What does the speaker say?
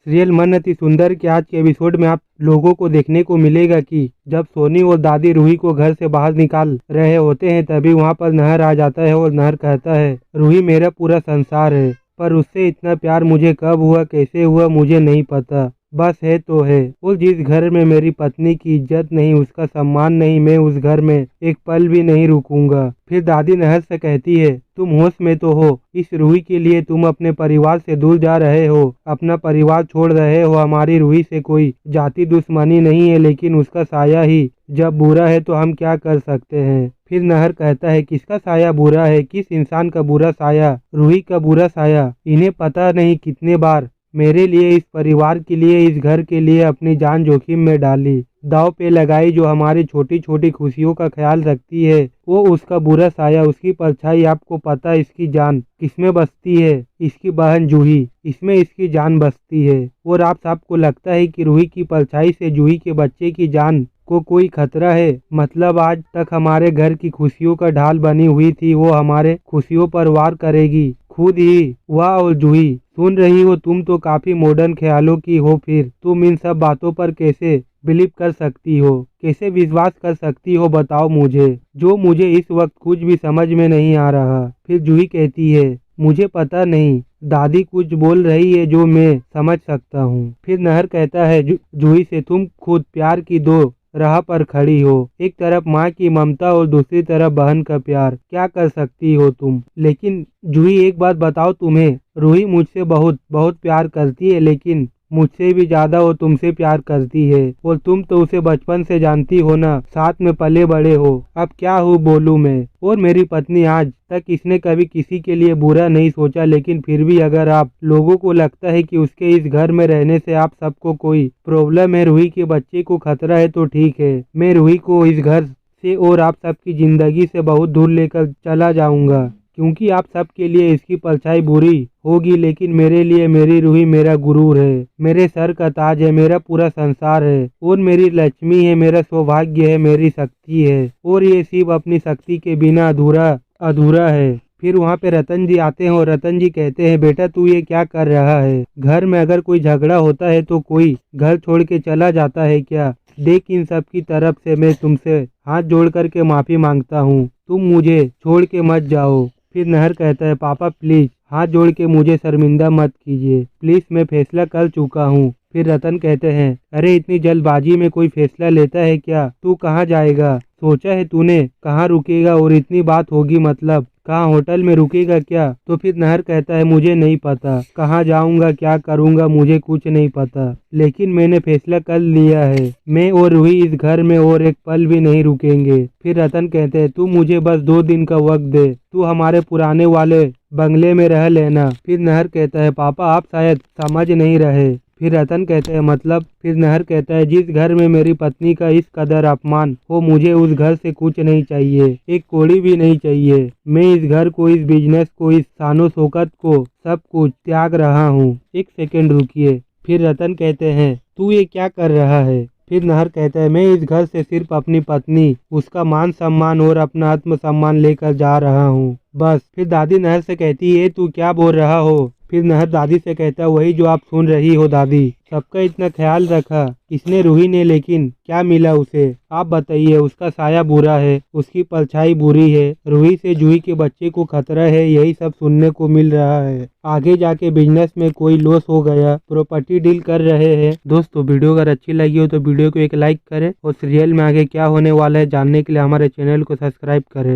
Serial मन अति सुंदर के आज के एपिसोड में आप लोगों को देखने को मिलेगा कि जब सोनी और दादी रूही को घर से बाहर निकाल रहे होते हैं तभी वहां पर नहर आ जाता है और नहर कहता है रूही मेरा पूरा संसार है, पर उससे इतना प्यार मुझे कब हुआ कैसे हुआ मुझे नहीं पता, बस है तो है। और जिस घर में मेरी पत्नी की इज्जत नहीं उसका सम्मान नहीं, मैं उस घर में एक पल भी नहीं रुकूंगा। फिर दादी नहर से कहती है तुम होश में तो हो, इस रूही के लिए तुम अपने परिवार से दूर जा रहे हो, अपना परिवार छोड़ रहे हो। हमारी रूही से कोई जाति दुश्मनी नहीं है, लेकिन उसका साया ही जब बुरा है तो हम क्या कर सकते हैं। फिर नहर कहता है किसका साया बुरा है, किस इंसान का बुरा साया, रूही का बुरा साया। इन्हें पता नहीं कितने बार मेरे लिए, इस परिवार के लिए, इस घर के लिए अपनी जान जोखिम में डाली, दाव पे लगाई। जो हमारी छोटी छोटी खुशियों का ख्याल रखती है वो उसका बुरा साया, उसकी परछाई। आपको पता है इसकी जान किसमें बसती है, इसकी बहन जूही, इसमें इसकी जान बसती है। और आप सबको लगता है कि रूही की परछाई से जूही के बच्चे की जान को कोई खतरा है। मतलब आज तक हमारे घर की खुशियों का ढाल बनी हुई थी, वो हमारे खुशियों पर वार करेगी खुद ही। वाह। और जूही सुन रही हो, तुम तो काफी मॉडर्न ख्यालों की हो, फिर तुम इन सब बातों पर कैसे बिलीव कर सकती हो, कैसे विश्वास कर सकती हो, बताओ मुझे, जो मुझे इस वक्त कुछ भी समझ में नहीं आ रहा। फिर जूही कहती है मुझे पता नहीं, दादी कुछ बोल रही है जो मैं समझ सकता हूँ। फिर नहर कहता है जूही से तुम खुद प्यार की दो राह पर खड़ी हो, एक तरफ माँ की ममता और दूसरी तरफ बहन का प्यार, क्या कर सकती हो तुम। लेकिन जूही एक बात बताओ, तुम्हें रूही मुझसे बहुत बहुत प्यार करती है, लेकिन मुझसे भी ज्यादा वो तुमसे प्यार करती है, और तुम तो उसे बचपन से जानती हो ना, साथ में पले बड़े हो। अब क्या हूँ बोलूँ मैं। और मेरी पत्नी, आज तक इसने कभी किसी के लिए बुरा नहीं सोचा, लेकिन फिर भी अगर आप लोगों को लगता है कि उसके इस घर में रहने से आप सबको कोई प्रॉब्लम है, रूही के बच्चे को खतरा है, तो ठीक है, मैं रूही को इस घर से और आप सबकी जिंदगी से बहुत दूर लेकर चला जाऊंगा, क्योंकि आप सबके लिए इसकी परछाई बुरी होगी, लेकिन मेरे लिए मेरी रूही मेरा गुरूर है, मेरे सर का ताज है, मेरा पूरा संसार है, और मेरी लक्ष्मी है, मेरा सौभाग्य है, मेरी शक्ति है, और ये सिर्फ अपनी शक्ति के बिना अधूरा अधूरा है। फिर वहाँ पे रतन जी आते हैं और रतन जी कहते हैं बेटा तू ये क्या कर रहा है, घर में अगर कोई झगड़ा होता है तो कोई घर छोड़ के चला जाता है क्या। देख इन सब की तरफ से मैं तुमसे हाथ जोड़ करके माफी मांगता हूँ, तुम मुझे छोड़ के मत जाओ। फिर नहर कहता है पापा प्लीज हाथ जोड़ के मुझे शर्मिंदा मत कीजिए, प्लीज मैं फैसला कर चुका हूँ। फिर रतन कहते हैं अरे इतनी जल्दबाजी में कोई फैसला लेता है क्या, तू कहाँ जाएगा, सोचा है तूने कहाँ रुकेगा, और इतनी बात होगी मतलब कहाँ होटल में रुकेगा क्या। तो फिर नहर कहता है मुझे नहीं पता कहाँ जाऊंगा क्या करूंगा, मुझे कुछ नहीं पता, लेकिन मैंने फैसला कर लिया है, मैं और रूही इस घर में और एक पल भी नहीं रुकेंगे। फिर रतन कहते हैं तू मुझे बस 2 दिन का वक्त दे, तू हमारे पुराने वाले बंगले में रह लेना। फिर नहर कहता है पापा आप शायद समझ नहीं रहे। फिर रतन कहते हैं मतलब। फिर नहर कहता है जिस घर में मेरी पत्नी का इस कदर अपमान हो, मुझे उस घर से कुछ नहीं चाहिए, एक कौड़ी भी नहीं चाहिए। मैं इस घर को, इस बिजनेस को, इस शानो शौकत को, सब कुछ त्याग रहा हूँ। एक सेकंड रुकिए। फिर रतन कहते हैं तू ये क्या कर रहा है। फिर नहर कहता है मैं इस घर से सिर्फ अपनी पत्नी, उसका मान सम्मान और अपना आत्मसम्मान लेकर जा रहा हूँ, बस। फिर दादी नहर से कहती है तू क्या बोल रहा हो। फिर नहर दादी से कहता है वही जो आप सुन रही हो दादी, सबका इतना ख्याल रखा किसने, रूही ने, लेकिन क्या मिला उसे, आप बताइए। उसका साया बुरा है, उसकी परछाई बुरी है, रूही से जूही के बच्चे को खतरा है, यही सब सुनने को मिल रहा है। आगे जाके बिजनेस में कोई लॉस हो गया, प्रॉपर्टी डील कर रहे हैं। दोस्तों वीडियो अगर अच्छी लगी हो तो वीडियो को एक लाइक करें, और सीरियल में आगे क्या होने वाला है जानने के लिए हमारे चैनल को सब्सक्राइब करें।